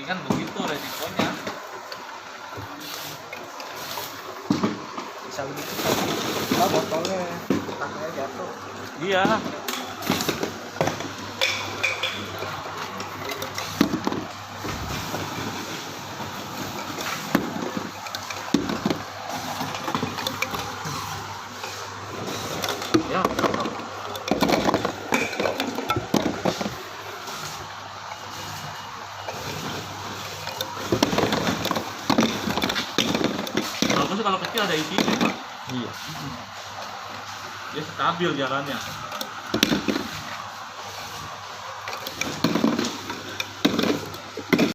kan begitu resikonya. Bisa lebih cepat. Oh, botolnya tangannya jatuh. Iya. Ya. Bagus kalau kecil ada isinya, Pak. Iya. Dia stabil jalannya.